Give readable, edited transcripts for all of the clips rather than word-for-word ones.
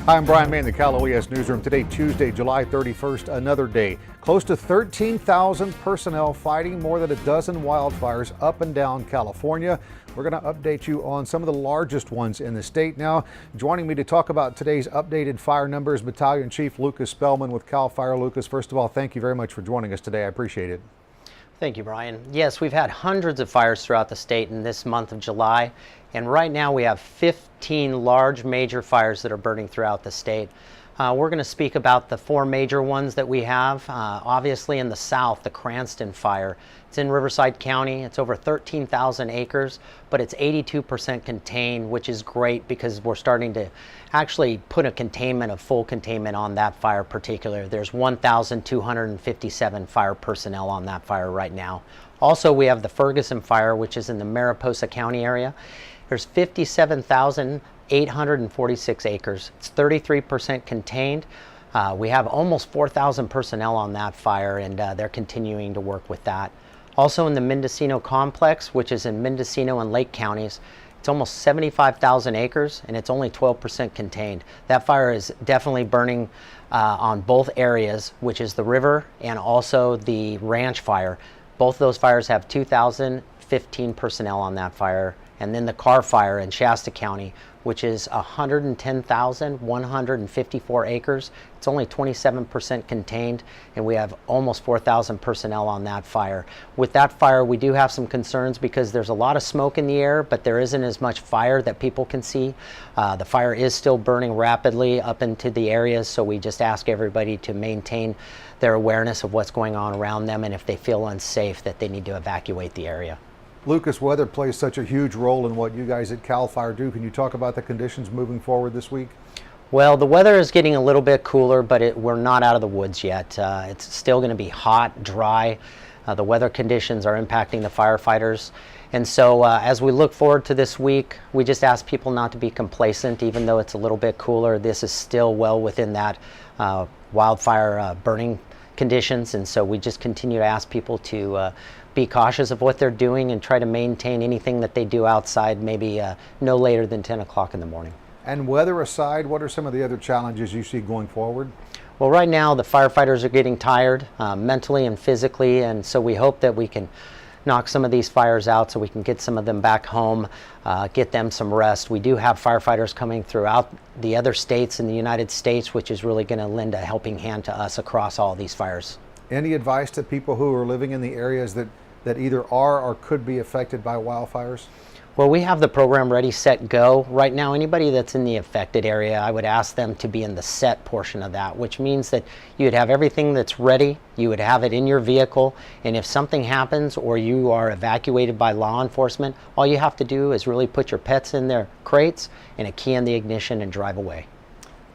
Hi, I'm Brian May in the Cal OES Newsroom. Today, Tuesday, July 31st, another day. Close to 13,000 personnel fighting more than a dozen wildfires up and down California. We're going to update you on some of the largest ones in the state now. Joining me to talk about today's updated fire numbers, Battalion Chief Lucas Spellman with CAL FIRE. Lucas, first of all, thank you very much for joining us today. I appreciate it. Thank you, Brian. Yes, we've had hundreds of fires throughout the state in this month of July, and right now we have 15 large major fires that are burning throughout the state. We're going to speak about the four major ones that we have. Obviously in the south, the Cranston fire. It's in Riverside County. It's over 13,000 acres, but it's 82% contained, which is great because we're starting to actually put a full containment on that fire particular. There's 1,257 fire personnel on that fire right now. Also, we have the Ferguson fire, which is in the Mariposa County area. There's 57,846 acres. It's 33% contained. We have almost 4,000 personnel on that fire, and they're continuing to work with that. Also in the Mendocino complex, which is in Mendocino and Lake counties, it's almost 75,000 acres, and it's only 12% contained. That fire is definitely burning on both areas, which is the river and also the ranch fire. Both of those fires have 2,015 personnel on that fire. And then the Carr fire in Shasta County, which is 110,154 acres. It's only 27% contained, and we have almost 4,000 personnel on that fire. With that fire, we do have some concerns because there's a lot of smoke in the air, but there isn't as much fire that people can see. The fire is still burning rapidly up into the areas, so we just ask everybody to maintain their awareness of what's going on around them, and if they feel unsafe, that they need to evacuate the area. Lucas, weather plays such a huge role in what you guys at CAL FIRE do. Can you talk about the conditions moving forward this week? Well, the weather is getting a little bit cooler, but we're not out of the woods yet. It's still going to be hot, dry. The weather conditions are impacting the firefighters. And so as we look forward to this week, we just ask people not to be complacent. Even though it's a little bit cooler, this is still well within that wildfire burning conditions. And so we just continue to ask people to be cautious of what they're doing and try to maintain anything that they do outside, maybe no later than 10 o'clock in the morning. And weather aside, what are some of the other challenges you see going forward? Well, right now the firefighters are getting tired mentally and physically, and so we hope that we can knock some of these fires out so we can get some of them back home, get them some rest. We do have firefighters coming throughout the other states in the United States, which is really going to lend a helping hand to us across all these fires. Any advice to people who are living in the areas that either are or could be affected by wildfires? Well, we have the program Ready, Set, Go. Right now, anybody that's in the affected area, I would ask them to be in the set portion of that, which means that you would have everything that's ready, you would have it in your vehicle, and if something happens or you are evacuated by law enforcement, all you have to do is really put your pets in their crates and a key in the ignition and drive away.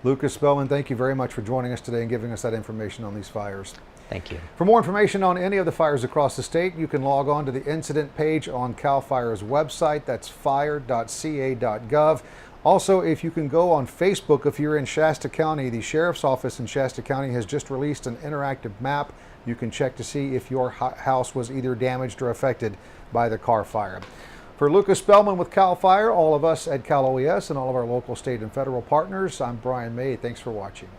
Lucas Spellman, thank you very much for joining us today and giving us that information on these fires. Thank you. For more information on any of the fires across the state, you can log on to the incident page on CAL FIRE's website. That's fire.ca.gov. Also, if you can go on Facebook, if you're in Shasta County, the Sheriff's Office in Shasta County has just released an interactive map. You can check to see if your house was either damaged or affected by the Carr fire. For Lucas Spellman with CAL FIRE, all of us at Cal OES and all of our local, state, and federal partners, I'm Brian May. Thanks for watching.